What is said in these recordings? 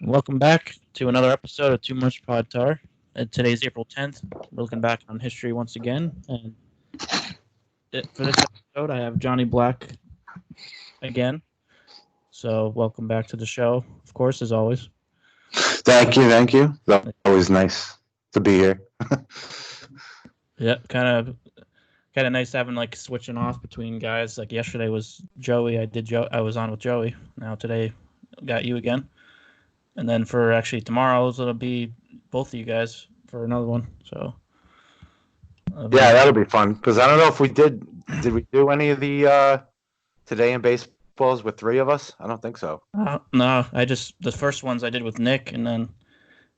Welcome back to another episode of Too Much Pod Tar. Today's April 10th. We're looking back on history once again. And for this episode, I have Johnnie Black again. So welcome back to the show, of course, as always. Thank you. It's always nice to be here. Yeah, kind of nice having like switching off between guys. Like yesterday was Joey. I was on with Joey. Now today, got you again. And then for actually tomorrow, it'll be both of you guys for another one. So Yeah, that'll be fun. Because I don't know if we did we do any of the Today in Baseballs with three of us? I don't think so. No, the first ones I did with Nick, and then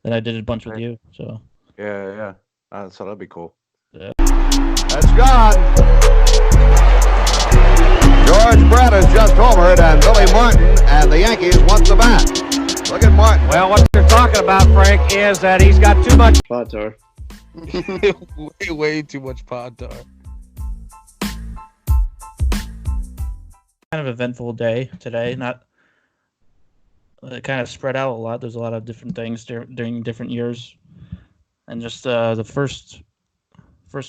I did a bunch with you. So yeah. So that'll be cool. Yeah. That's gone. George Brett has just homered, and Billy Martin and the Yankees want the bat. Look at Martin. Well, what you're talking about, Frank, is that he's got too much pod tar. way too much pod tar. Kind of eventful day today. Not kind of spread out a lot. There's a lot of different things during different years, and just the first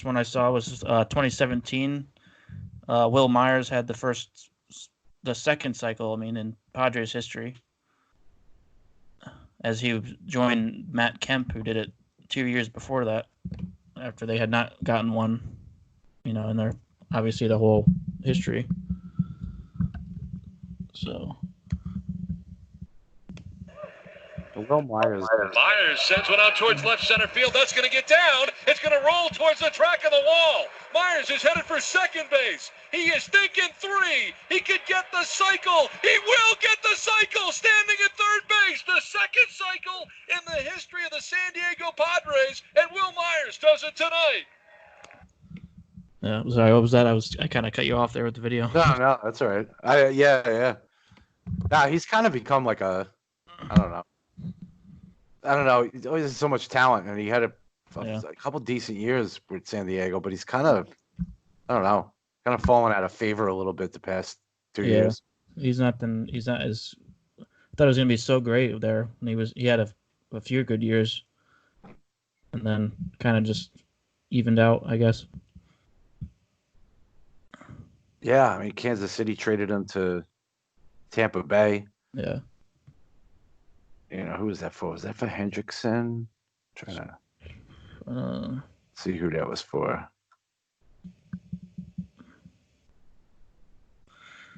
one I saw was 2017. Will Myers had the second cycle. I mean, in Padres history, as he joined Matt Kemp, who did it 2 years before that, after they had not gotten one, in their obviously the whole history. So, Will Myers sends one out towards left center field. That's going to get down. It's going to roll towards the track of the wall. Myers is headed for second base. He is thinking three. He could get the cycle. He will get the cycle. Standing at third base. The second cycle in the history of the San Diego Padres. And Will Myers does it tonight. Yeah, sorry, what was that? I kind of cut you off there with the video. No, that's all right. Yeah. Nah, he's kind of become like a, I don't know. He always has so much talent, and he had a couple decent years with San Diego, but he's kind of, I don't know, kind of fallen out of favor a little bit the past 2 years. He's not as. I thought it was gonna be so great there. And he had a few good years, and then kind of just evened out, I guess. Yeah, I mean, Kansas City traded him to Tampa Bay. Yeah. Who was that for? Was that for Hendrickson? Trying to see who that was for.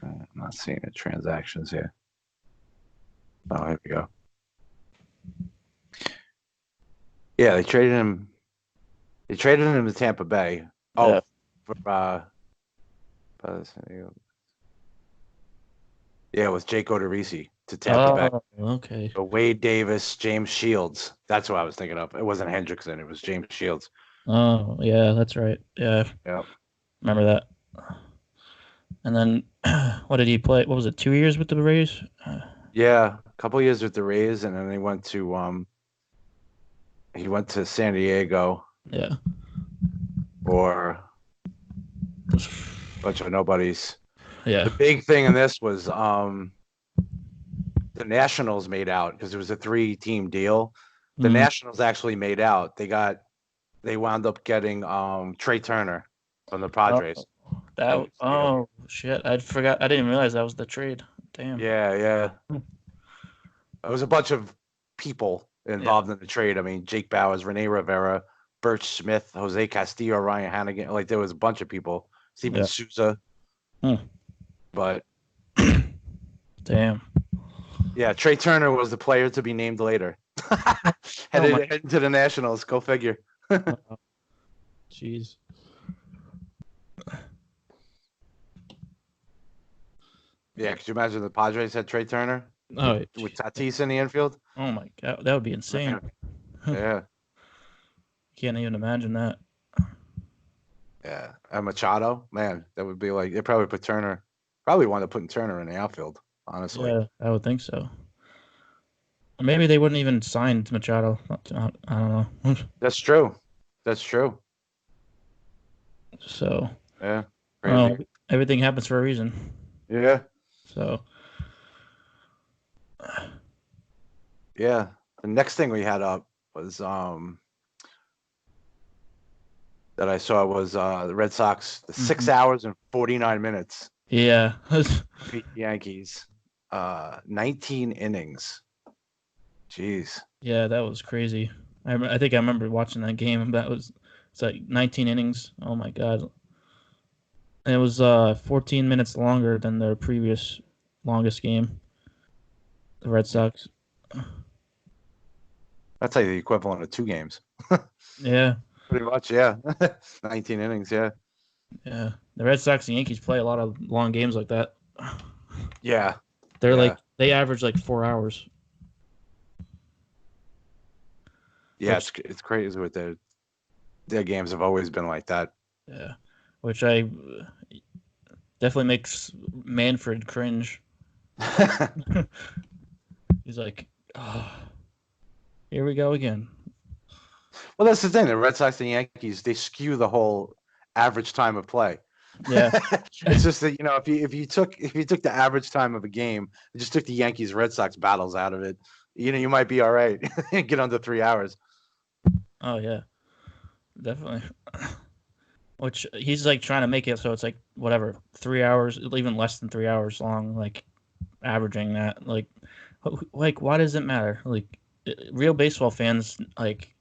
I'm not seeing the transactions here. Oh, here we go. Yeah, they traded him. They traded him to Tampa Bay. Oh, yeah. Yeah, it was Jake Odorizzi to Tampa Bay. Okay. So Wade Davis, James Shields. That's what I was thinking of. It wasn't Hendrickson. It was James Shields. Oh, yeah, that's right. Yeah. Remember that. And then, what did he play? What was it? 2 years with the Rays? Yeah, a couple of years with the Rays, and then he went to San Diego. Yeah. Or a bunch of nobodies. Yeah. The big thing in this was the Nationals made out because it was a 3-team deal. The Nationals actually made out. They wound up getting Trey Turner from the Padres. Shit! I forgot. I didn't realize that was the trade. Damn. Yeah. There was a bunch of people involved in the trade. I mean, Jake Bowers, Rene Rivera, Birch Smith, Jose Castillo, Ryan Hannigan. Like, there was a bunch of people. Steven Souza. But damn. Yeah, Trey Turner was the player to be named later. Headed to the Nationals. Go figure. Jeez. Yeah, could you imagine the Padres had Trey Turner with Tatis in the infield? Oh my god, that would be insane. Yeah. Can't even imagine that. Yeah, and Machado, man, that would be like they probably put Turner. Probably wound up putting Turner in the outfield, honestly. Yeah, I would think so. Or maybe they wouldn't even sign Machado. I don't know. That's true. So. Yeah. Well, everything happens for a reason. Yeah. So. Yeah. The next thing we had up was that I saw was the Red Sox, the 6 hours and 49 minutes. Yeah. Beat the Yankees. 19 innings. Jeez. Yeah, that was crazy. I think I remember watching that game. It's like 19 innings. Oh my God. And it was 14 minutes longer than their previous longest game. The Red Sox. That's like the equivalent of 2 games. Yeah. Pretty much, yeah. 19 innings, yeah. Yeah. The Red Sox and Yankees play a lot of long games like that. Yeah. They average like 4 hours. Yeah, it's crazy what their games have always been like that. Yeah. Which definitely makes Manfred cringe. He's like, oh, here we go again. Well, that's the thing. The Red Sox and Yankees, they skew the whole average time of play. Yeah. It's just that, if you took the average time of a game and just took the Yankees Red Sox battles out of it, you might be all right and get under 3 hours. Oh yeah. Definitely. Which he's like trying to make it so it's like whatever, 3 hours, even less than 3 hours long, like averaging that. Like why does it matter? Like real baseball fans, like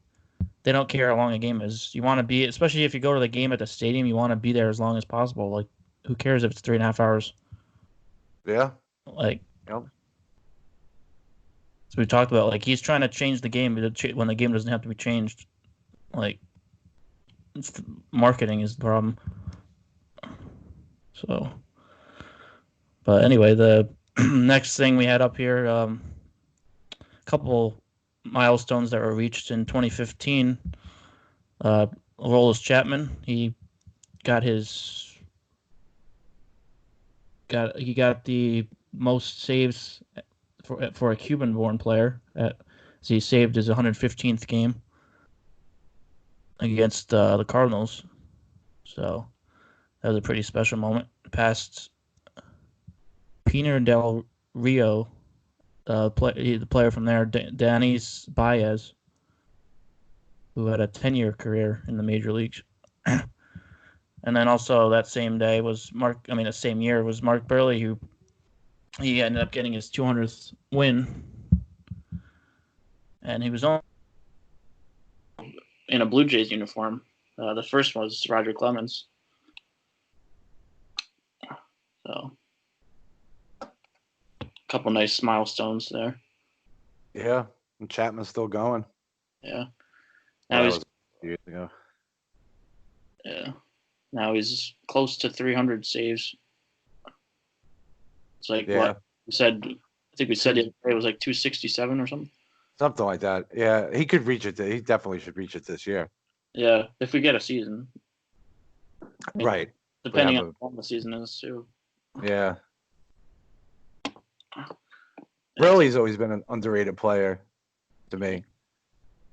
they don't care how long a game is. You want to be, especially if you go to the game at the stadium, you want to be there as long as possible. Like who cares if it's 3.5 hours? Yeah. Like. Yep. So we talked about like he's trying to change the game when the game doesn't have to be changed. Like. Marketing is the problem. So, but anyway, the next thing we had up here, a couple milestones that were reached in 2015. Aroldis Chapman, he got the most saves for a Cuban-born player. So he saved his 115th game against the Cardinals. So that was a pretty special moment. Past Piner Del Rio, the player from there, Danis Baez, who had a 10-year career in the major leagues. And then also that same day was the same year was Mark Buehrle, who he ended up getting his 200th win. And he was on in a Blue Jays uniform. The first one was Roger Clemens. So, a couple nice milestones there. Yeah, and Chapman's still going. Yeah. Now he's years ago. Yeah. Now he's close to 300 saves. It's like what we said. I think we said it was like 267 or something. Something like that. Yeah, he could reach it. He definitely should reach it this year. Yeah, if we get a season. Right. Depending on how long the season is, too. Yeah. Buehrle's always been an underrated player to me.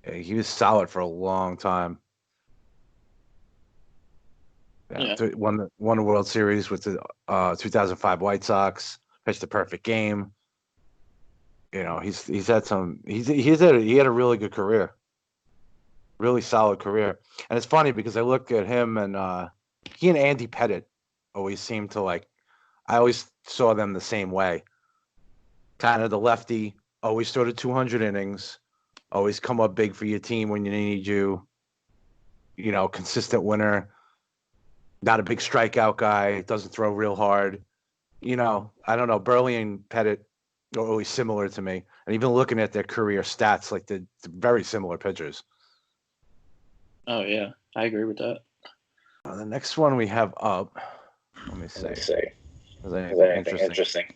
Yeah, he was solid for a long time. Yeah. Won the World Series with the 2005 White Sox. Pitched the perfect game. He had a really good career, really solid career. And it's funny because I look at him and he and Andy Pettitte always seemed to I always saw them the same way. Kind of the lefty, always throw to 200 innings, always come up big for your team when you need you. Consistent winner, not a big strikeout guy, doesn't throw real hard. I don't know. Buehrle and Pettitte are always similar to me. And even looking at their career stats, they're very similar pitchers. Oh, yeah. I agree with that. The next one we have up, let me see. Is there anything interesting?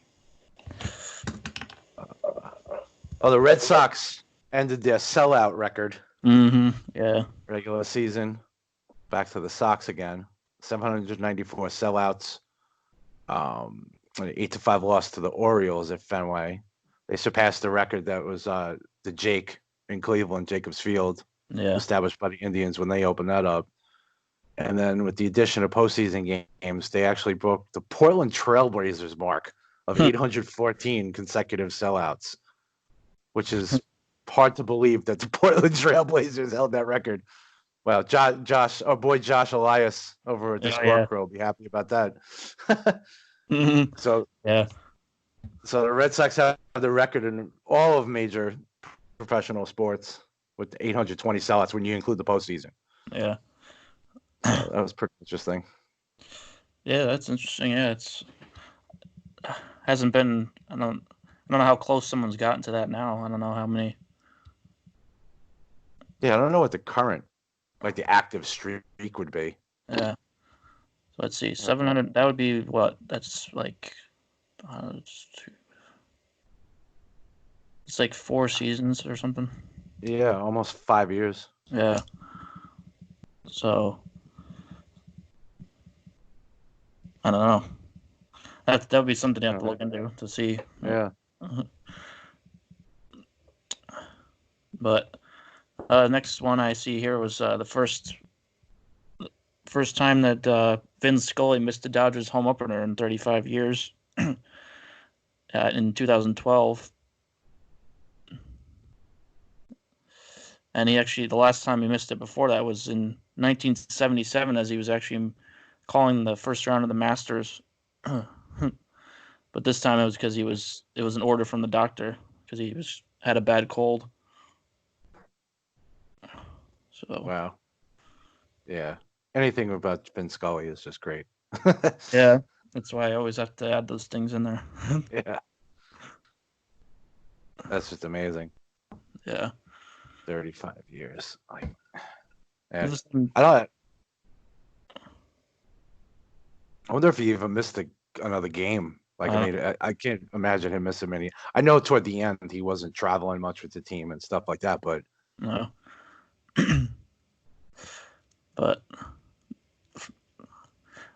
The Red Sox ended their sellout record. Mm-hmm. Yeah. Regular season. Back to the Sox again. 794 sellouts. 8-5 loss to the Orioles at Fenway. They surpassed the record that was the Jake in Cleveland, Jacobs Field, established by the Indians when they opened that up. And then with the addition of postseason games, they actually broke the Portland Trailblazers mark of 814 consecutive sellouts, which is hard to believe that the Portland Trailblazers held that record. Well, our boy Josh Elias over at the Score Crew will be happy about that. Mm-hmm. So the Red Sox have the record in all of major professional sports with 820 sellouts when you include the postseason. Yeah. That was pretty interesting. Yeah, that's interesting. Yeah, it's hasn't been. I don't know how close someone's gotten to that now. I don't know how many. Yeah, I don't know what the current, like the active streak would be. Yeah. So let's see, 700. That would be what? That's like. It's like 4 seasons or something. Yeah, almost 5 years. Yeah. So I don't know. That would be something you have to look into to see. Yeah. But next one I see here was the first time that Vin Scully missed the Dodgers home opener in 35 years in 2012. And the last time he missed it before that was in 1977, as he was actually calling the first round of the Masters. But this time it was because it was an order from the doctor because he had a bad cold. So wow. Yeah. Anything about Vin Scully is just great. Yeah. That's why I always have to add those things in there. Yeah. That's just amazing. Yeah. 35 years. I wonder if he even missed another game. Like, I mean, I can't imagine him missing many. I know toward the end he wasn't traveling much with the team and stuff like that, but no. But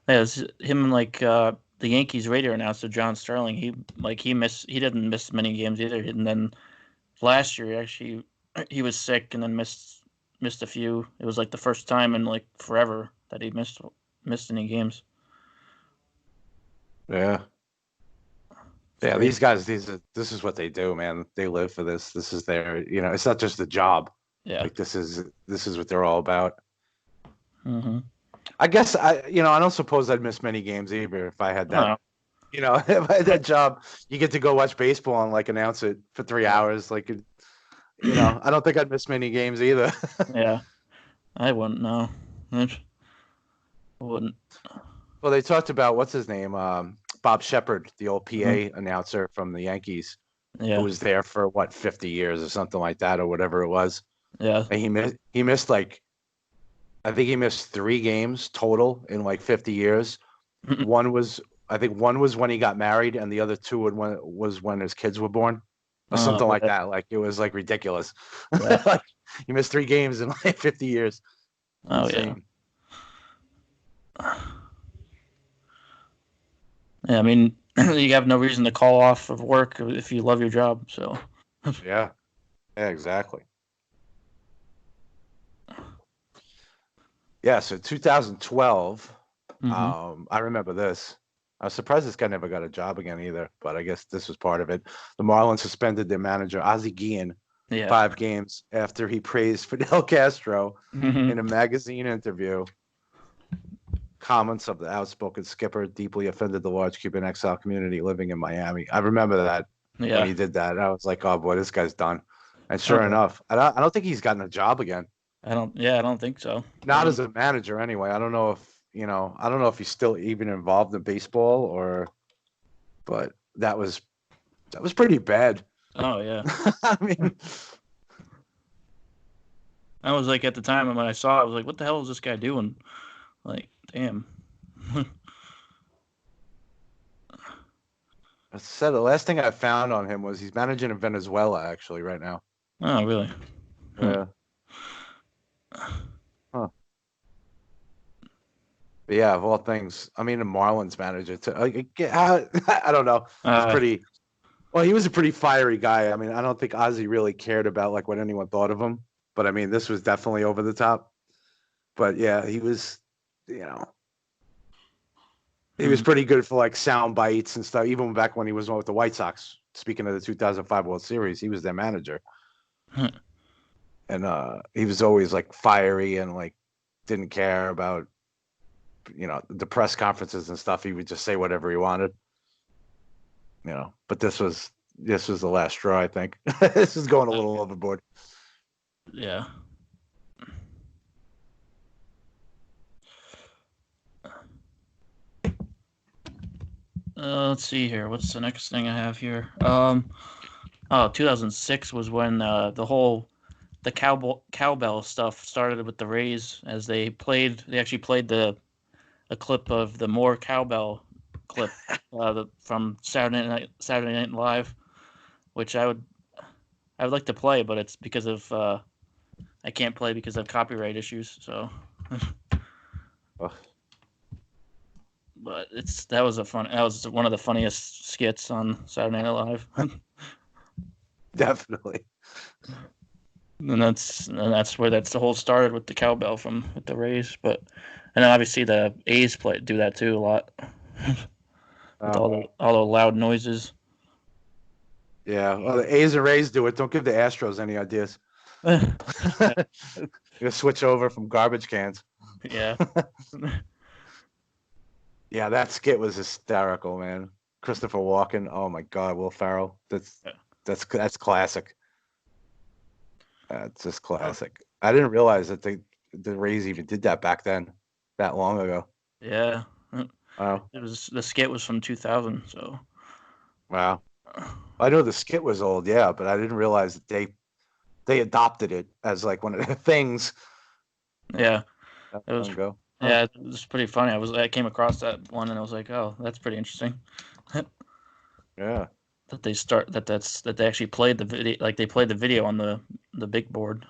yeah, it's him like the Yankees radio announcer John Sterling. He didn't miss many games either. And then last year actually he was sick and then missed a few. It was like the first time in like forever that he missed any games. Yeah. Yeah, these guys, this is what they do, man. They live for this. This is their, it's not just a job. Yeah. Like this is what they're all about. Mm-hmm. I guess I don't suppose I'd miss many games either if I had that. No. If I had that job, you get to go watch baseball and like announce it for 3 hours. Like, I don't think I'd miss many games either. Yeah, I wouldn't. No, I wouldn't. Well, they talked about what's his name, Bob Shepard, the old PA announcer from the Yankees, who was there for 50 years or something like that, or whatever it was. Yeah, and he missed like, I think he missed 3 games total in like 50 years. One was when he got married, and the other 2 was when his kids were born, or something like that. Like it was like ridiculous. Yeah. Like he missed 3 games in like 50 years. Oh Insane. Yeah. Yeah, I mean, you have no reason to call off of work if you love your job. So. Yeah, exactly. Yeah, so 2012, I remember this. I was surprised this guy never got a job again either, but I guess this was part of it. The Marlins suspended their manager, Ozzie Guillen, 5 games after he praised Fidel Castro in a magazine interview. Comments of the outspoken skipper deeply offended the large Cuban exile community living in Miami. I remember that when he did that. I was like, oh boy, this guy's done. And sure enough, I don't think he's gotten a job again. I don't think so. Not as a manager anyway. I don't know if he's still even involved in baseball but that was pretty bad. Oh yeah. I mean, I was like, at the time when I saw it, I was like, what the hell is this guy doing? Like, damn. I said the last thing I found on him was he's managing in Venezuela actually right now. Oh, really? Yeah. Huh. But yeah, of all things, I mean, the Marlins manager too. I don't know. He was a pretty fiery guy. I mean, I don't think Ozzie really cared about like what anyone thought of him. But I mean, this was definitely over the top. But yeah, he was, he was pretty good for like sound bites and stuff. Even back when he was with the White Sox, speaking of the 2005 World Series, he was their manager. And he was always like fiery and like didn't care about the press conferences and stuff. He would just say whatever he wanted. But this was the last straw, I think. This is going a little overboard. Yeah. Let's see here. What's the next thing I have here? 2006 was when the cowbell stuff started with the Rays, as they actually played a clip of the more cowbell clip from Saturday Night Live, which I would like to play, but it's because of I can't play because of copyright issues. So, but that was one of the funniest skits on Saturday Night Live. Definitely. And that's where the whole started, with the cowbell with the Rays, and then obviously the A's do that too a lot. With all the loud noises. Yeah, well, the A's and Rays do it. Don't give the Astros any ideas. You switch over from garbage cans. Yeah. Yeah, that skit was hysterical, man. Christopher Walken. Oh my God, Will Ferrell. That's classic. That's just classic. I didn't realize that the Rays even did that back then, that long ago. Yeah. Wow. The skit was from 2000, so. Wow. I know the skit was old, yeah, but I didn't realize that they adopted it as like one of the things. Yeah. That it was long ago. Yeah, it was pretty funny. I came across that one and I was like, oh, that's pretty interesting. Yeah. That they actually played the video, like they played the video on the big board.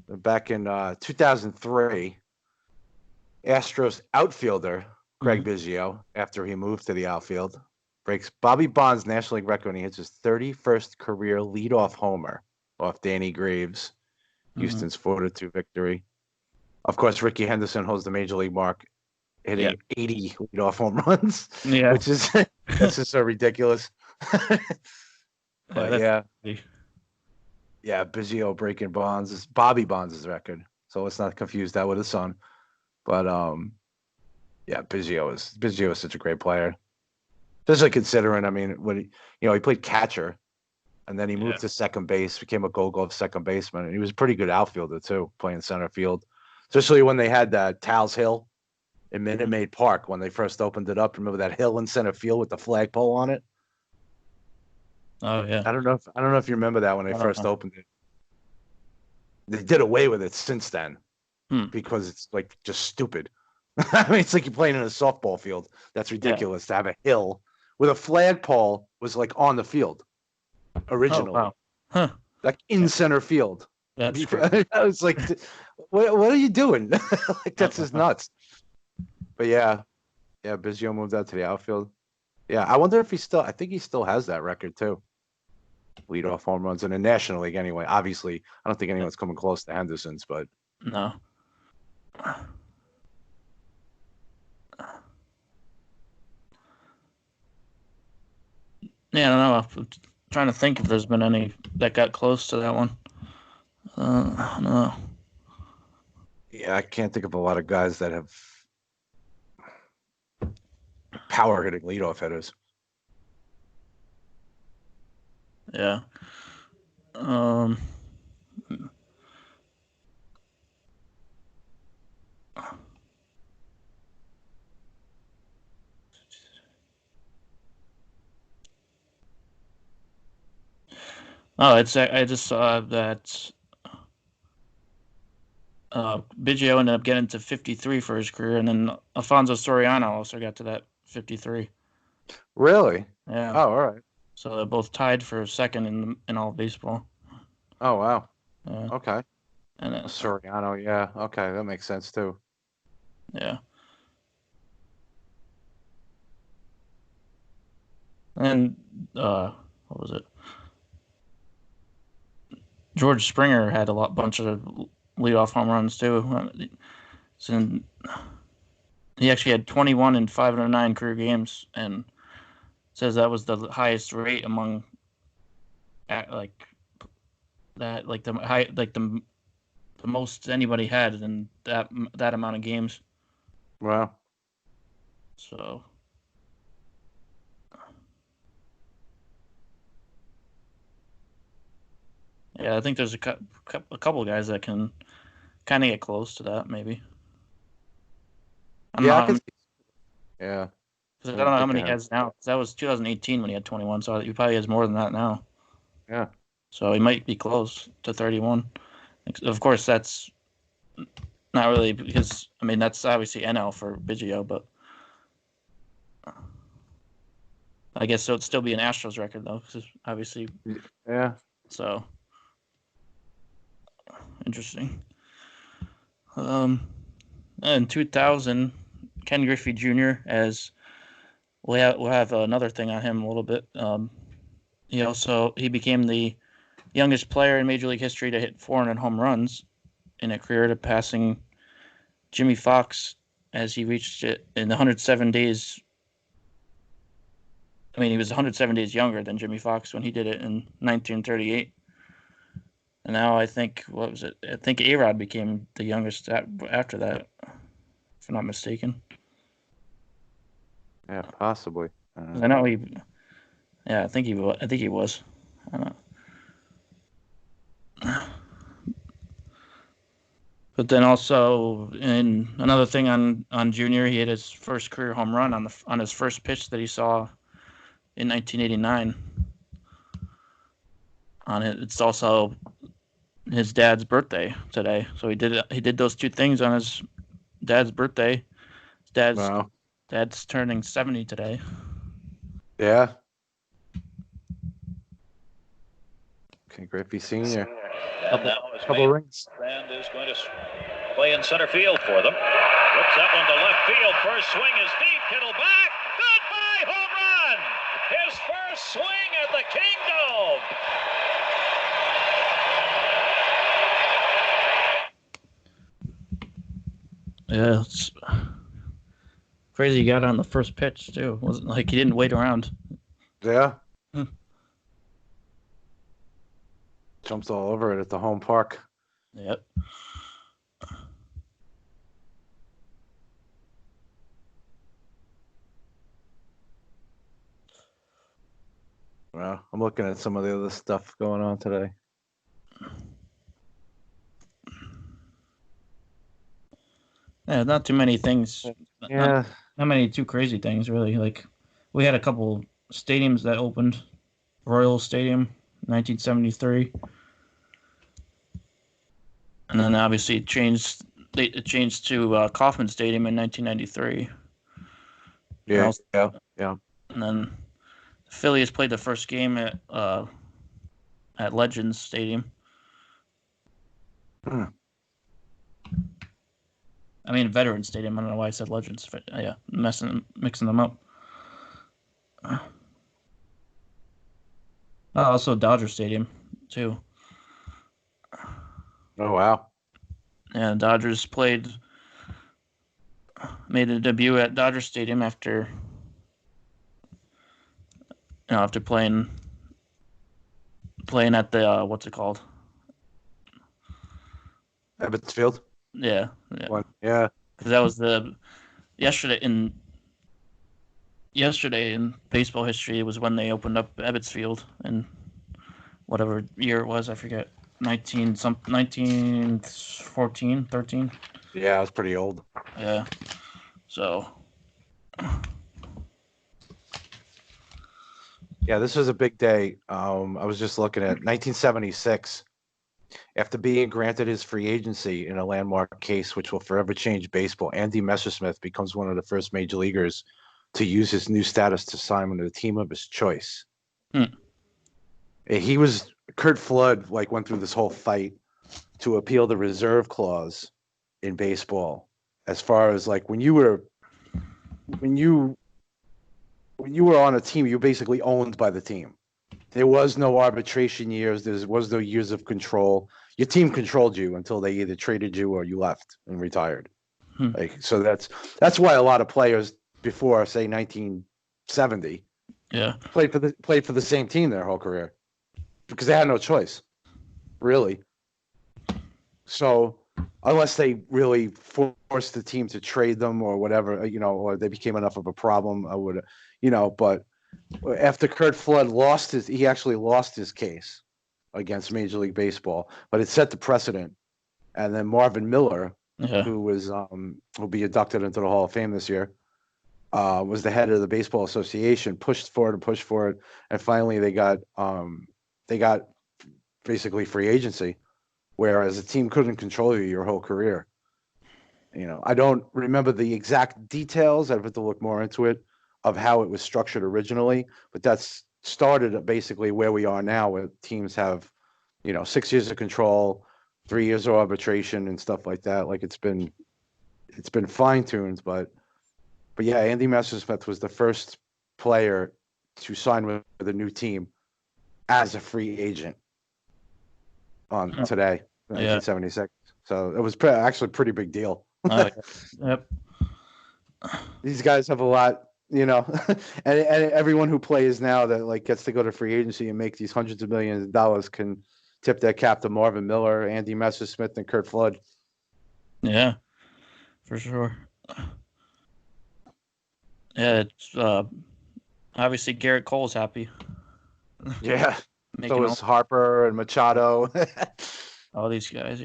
Back in 2003, Astros outfielder Greg Biggio, after he moved to the outfield, breaks Bobby Bonds' National League record when he hits his 31st career leadoff homer off Danny Graves, Houston's 4-2 victory. Of course, Ricky Henderson holds the major league mark, hitting 80 leadoff home runs, which is that's just so ridiculous. But yeah, Biggio breaking Bobby Bonds' record. So let's not confuse that with his son. But yeah, Biggio is such a great player. Especially considering, I mean, when he played catcher, and then he moved to second base, became a Gold Glove second baseman, and he was a pretty good outfielder too, playing center field. Especially when they had that Towles Hill in Minute Maid Park when they first opened it up. Remember that hill in center field with the flagpole on it? Oh yeah. I don't know if you remember that when they first opened it. They did away with it since then because it's like just stupid. I mean, it's like you're playing in a softball field. That's ridiculous to have a hill with a flagpole was like on the field originally. Oh, wow. Like in center field. That's I was like, what are you doing? Like, that's just nuts. But yeah, Biggio moved out to the outfield. Yeah, I wonder if I think he still has that record too. Leadoff home runs in the National League anyway. Obviously, I don't think anyone's coming close to Henderson's, but no. Yeah, I don't know. I'm trying to think if there's been any that got close to that one. No. Yeah, I can't think of a lot of guys that have power hitting leadoff hitters. Yeah. Oh, I just saw that Biggio ended up getting to 53 for his career, and then Alfonso Soriano also got to that 53. Really? Yeah. Oh, all right. So they're both tied for second in all of baseball. Oh, wow. Yeah. Okay. And Soriano, yeah. Okay, that makes sense too. Yeah. And what was it? George Springer had a bunch of leadoff home runs too. He actually had 21 in 509 career games, and says that was the highest rate among like that, like the high, like the most anybody had in that amount of games. Wow. So. Yeah, I think there's a couple guys that can kind of get close to that, maybe. Yeah, yeah. Because I don't know how many he has now. That was 2018 when he had 21, so he probably has more than that now. Yeah. So he might be close to 31. Of course, that's not really because, I mean, that's obviously NL for Biggio, but I guess so it'd still be an Astros record, though, because obviously. Yeah. So, interesting. In 2000, Ken Griffey Jr. as we'll have another thing on him a little bit. He became the youngest player in Major League history to hit 400 home runs in a career, to passing Jimmy Fox as he reached it in 107 days. I mean, he was 107 days younger than Jimmy Fox when he did it in 1938. And now I think, what was it? I think A-Rod became the youngest after that, if I'm not mistaken. Yeah, possibly. I know he. Yeah, I think he was. I don't know. But then also, in another thing on Junior, he hit his first career home run on his first pitch that he saw in 1989. On it, it's also his dad's birthday today, so he did those two things on his dad's birthday. His dad's turning 70 today. Yeah. Ken Griffey Sr. Couple rings. And is going to play in center field for them. Whips that one to left field. First swing is deep. Kittle back. Goodbye, home run. His first swing at the Kingdom. Yeah, it's crazy he got on the first pitch, too. It wasn't like he didn't wait around. Yeah. Jumps all over it at the home park. Yep. Well, I'm looking at some of the other stuff going on today. Yeah, not too many things. Yeah. Not many too crazy things, really. Like, we had a couple stadiums that opened. Royal Stadium, 1973. And then obviously it changed to Kauffman Stadium in 1993. Yeah. And then the Phillies played the first game at Legends Stadium. I mean, Veterans Stadium. I don't know why I said Legends. But, yeah, mixing them up. Also Dodger Stadium, too. Oh, wow. Yeah, Dodgers made a debut at Dodger Stadium after playing at the what's it called? Ebbets Field. Yeah. Yeah. Because that was yesterday in baseball history. It was when they opened up Ebbets Field in whatever year it was. I forget. 1914, 13. Yeah, it was pretty old. Yeah. So. Yeah, this was a big day. I was just looking at 1976. After being granted his free agency in a landmark case which will forever change baseball, Andy Messersmith becomes one of the first major leaguers to use his new status to sign with a team of his choice. Kurt Flood went through this whole fight to appeal the reserve clause in baseball, as far as when you were on a team, you're basically owned by the team. There was no arbitration years. There was no years of control. Your team controlled you until they either traded you or you left and retired. Like, so that's why a lot of players before, say, 1970, played for the same team their whole career because they had no choice, really. So unless they really forced the team to trade them or whatever, or they became enough of a problem, I would, But after Curt Flood he actually lost his case against Major League Baseball, but it set the precedent. And then Marvin Miller, who will be inducted into the Hall of Fame this year, was the head of the Baseball Association, pushed for it, and finally they got basically free agency, whereas a team couldn't control you your whole career. I don't remember the exact details. I'd have to look more into it of how it was structured originally, but that's started at basically where we are now, where teams have, 6 years of control, 3 years of arbitration and stuff like that. Like it's been fine-tuned, but yeah, Andy Messersmith was the first player to sign with a new team as a free agent on today, 1976. So it was actually a pretty big deal. Yep. These guys have a lot, and everyone who plays now that like gets to go to free agency and make these hundreds of millions of dollars can tip their cap to Marvin Miller, Andy Messersmith, and Curt Flood. Yeah, for sure. Yeah, it's obviously Garrett Cole's happy. Yeah, so was Harper and Machado. All these guys,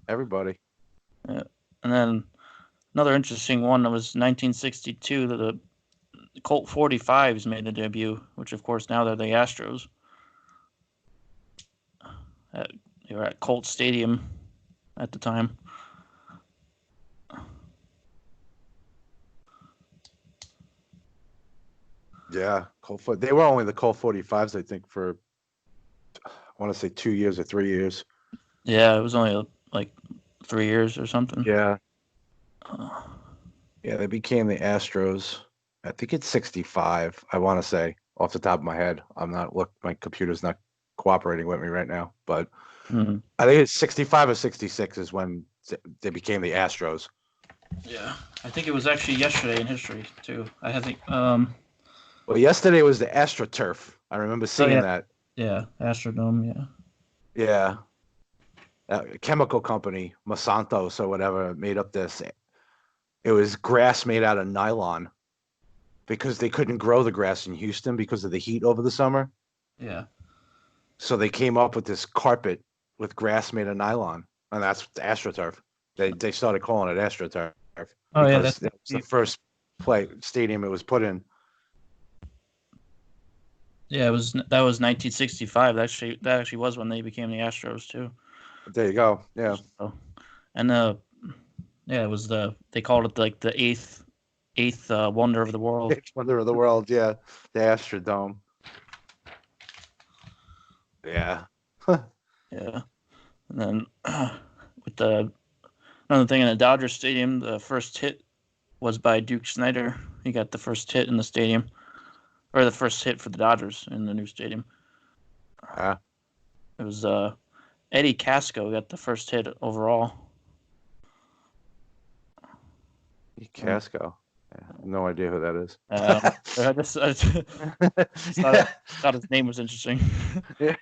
everybody. Yeah, and then another interesting one that was 1962 that the Colt 45s made their debut, which of course now they're the Astros. They were at Colt Stadium at the time. Yeah, they were only the Colt 45s, I think, for I want to say 2 years or 3 years. Yeah, it was only like 3 years or something. Yeah. Yeah, they became the Astros. I think it's 65. I want to say off the top of my head. My computer's not cooperating with me right now, but I think it's 65 or 66 is when they became the Astros. Yeah, I think it was actually yesterday in history too. I think. Well, yesterday was the AstroTurf. I remember seeing that. Yeah, Astrodome. Yeah. A chemical company, Monsanto or whatever, made up this. It was grass made out of nylon because they couldn't grow the grass in Houston because of the heat over the summer. Yeah. So they came up with this carpet with grass made of nylon, and that's the AstroTurf. They started calling it AstroTurf. Oh yeah, that's the first stadium it was put in. Yeah, that was 1965. That actually was when they became the Astros too. There you go. Yeah. So, and it was they called it like the eighth wonder of the world. Eighth wonder of the world. Yeah, the Astrodome. Yeah. Yeah, and then with another thing in the Dodger Stadium, the first hit was by Duke Snider. He got the first hit in the stadium. Or the first hit for the Dodgers in the new stadium. It was Eddie Casco got the first hit overall. Eddie Casco? I have no idea who that is. I just thought his name was interesting. Yeah.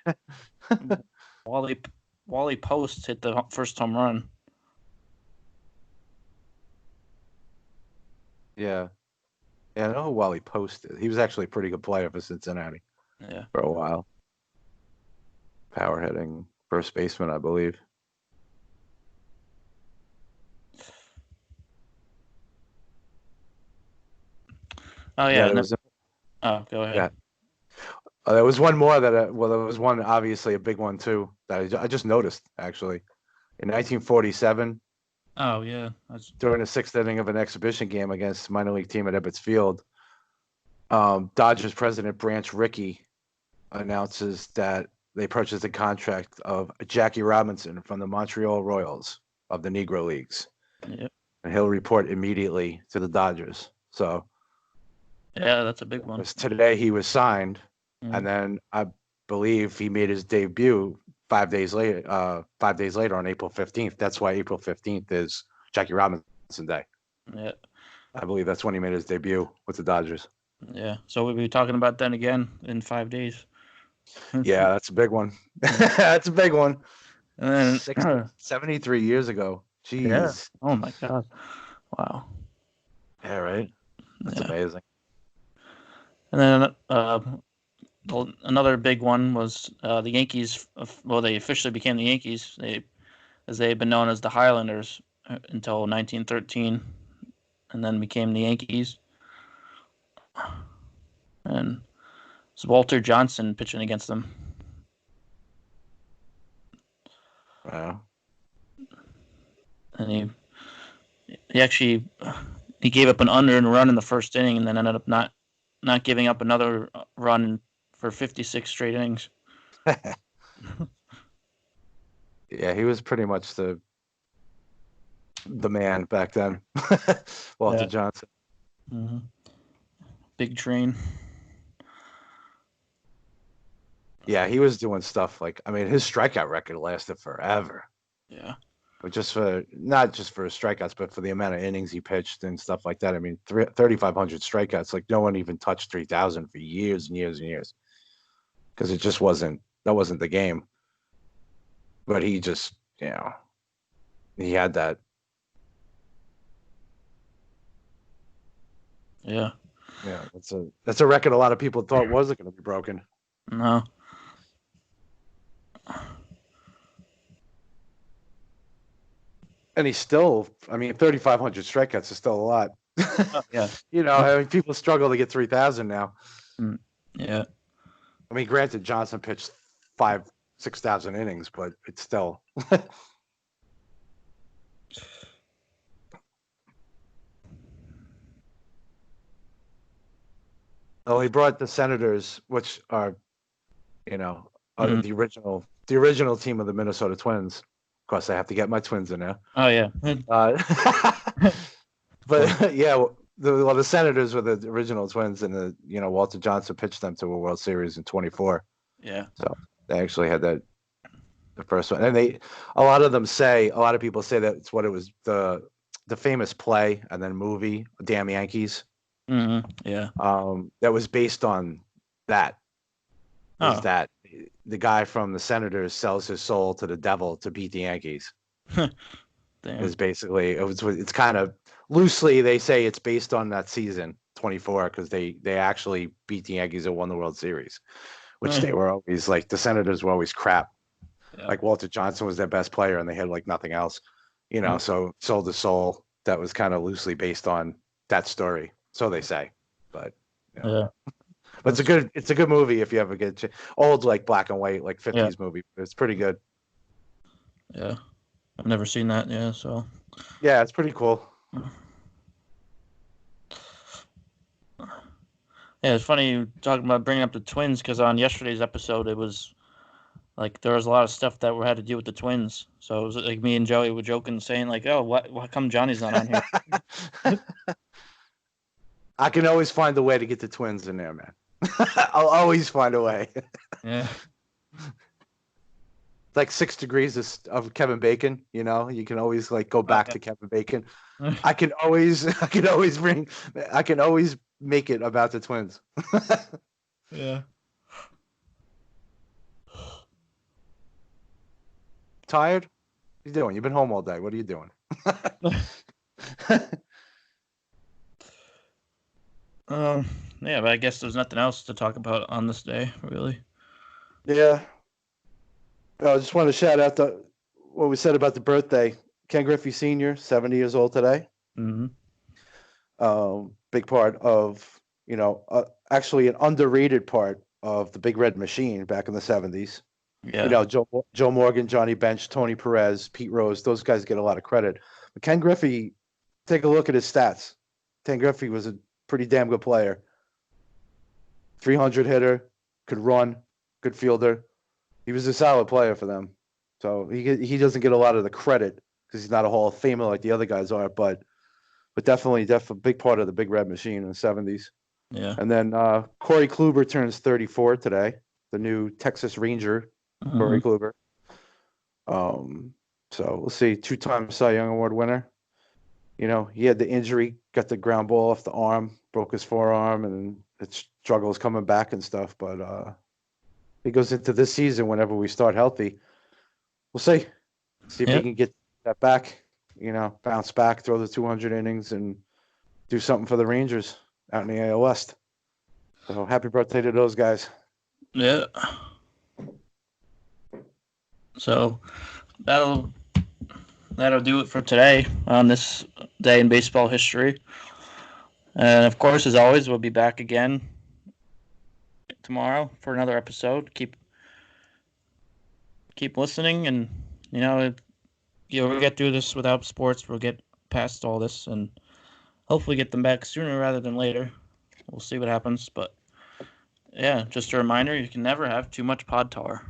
Wally Post hit the first home run. Yeah. Yeah, I know who Wally Post is. He was actually a pretty good player for Cincinnati. Yeah. For a while. Power hitting first baseman, I believe. Oh yeah. Go ahead. Yeah. There was one more there was one obviously a big one too that I just noticed actually. In 1947. Oh yeah. During the sixth inning of an exhibition game against minor league team at Ebbets Field, Dodgers president Branch Rickey announces that they purchased a contract of Jackie Robinson from the Montreal Royals of the Negro Leagues. Yep. And he'll report immediately to the Dodgers. So yeah, that's a big one. Today he was signed, and then I believe he made his debut 5 days later on April 15th. That's why April 15th is Jackie Robinson Day. Yeah. I believe that's when he made his debut with the Dodgers. Yeah. So we'll be talking about that again in 5 days. Yeah, that's a big one. That's a big one. And then 73 years ago. Jeez. Yeah. Oh my God. Wow. Yeah, right. That's amazing. And then another big one was the Yankees. Well, they officially became the Yankees. As they've been known as the Highlanders until 1913, and then became the Yankees. And it's Walter Johnson pitching against them. Wow. And he gave up an unearned run in the first inning, and then ended up not giving up another run for 56 straight innings. Yeah, he was pretty much the man back then. Walter Johnson. Mm-hmm. Big train. Yeah, he was doing stuff like, I mean, his strikeout record lasted forever. Yeah. Not just for his strikeouts, but for the amount of innings he pitched and stuff like that. I mean, 3,500 strikeouts. Like, no one even touched 3,000 for years and years and years, because it just wasn't the game. But he just, he had that. Yeah. Yeah, that's a record a lot of people thought wasn't going to be broken. No. And he's still, I mean, 3,500 strikeouts is still a lot. Yeah. I mean, people struggle to get 3,000 now. Yeah. I mean, granted, Johnson pitched 6,000 innings, but it's still. Oh, he brought the Senators, which are, the original team of the Minnesota Twins. Of course, I have to get my Twins in there. Oh yeah. But yeah, the Senators were the original Twins, and Walter Johnson pitched them to a World Series in '24. Yeah. So they actually had the first one, and a lot of people say that it's what it was, the famous play and then movie Damn Yankees. Mm-hmm. Yeah. That was based on that. Oh. That the guy from the Senators sells his soul to the devil to beat the Yankees. Damn. Is basically it's kind of loosely they say it's based on that season 24, because they actually beat the Yankees and won the World Series, which they were always like, the Senators were always crap. Yeah. Like Walter Johnson was their best player and they had like nothing else, so sold his soul. That was kind of loosely based on that story, so they say. But yeah. But it's a good movie if you ever get old, like black and white, like 50s movie. It's pretty good. Yeah. I've never seen that. Yeah. So. Yeah, it's pretty cool. Yeah, it's funny you talking about bringing up the Twins, because on yesterday's episode it was like there was a lot of stuff that had to do with the Twins. So it was like me and Joey were joking, saying like, "Oh, why come Johnny's not on here?" I can always find a way to get the Twins in there, man. I'll always find a way. Yeah. Like 6 degrees of Kevin Bacon, you can always like go back to Kevin Bacon. I can always make it about the Twins. Yeah. Tired? What are you doing? You've been home all day. What are you doing? Yeah, but I guess there's nothing else to talk about on this day, really. Yeah. I just want to shout out what we said about the birthday. Ken Griffey Sr., 70 years old today. Mm-hmm. Big part of, actually an underrated part of the Big Red Machine back in the 70s. Yeah. Joe Morgan, Johnny Bench, Tony Perez, Pete Rose, those guys get a lot of credit. But Ken Griffey, take a look at his stats. Ken Griffey was a pretty damn good player. 300 hitter, could run, good fielder. He was a solid player for them. So he doesn't get a lot of the credit because he's not a Hall of Famer like the other guys are, but definitely a big part of the Big Red Machine in the 70s. Yeah. And then Corey Kluber turns 34 today, the new Texas Ranger, Corey Kluber. So we'll see, 2-time Cy Young Award winner. You know, he had the injury, got the ground ball off the arm, broke his forearm, and it struggles coming back and stuff. But he goes into this season whenever we start healthy. We'll see. See if he can get that back, you know, bounce back, throw the 200 innings, and do something for the Rangers out in the AL West. So happy birthday to those guys. Yeah. So that'll do it for today on this day in baseball history. And of course, as always, we'll be back again tomorrow for another episode. Keep listening, and we'll get through this without sports. We'll get past all this and hopefully get them back sooner rather than later. We'll see what happens, but yeah, just a reminder, you can never have too much pod tar.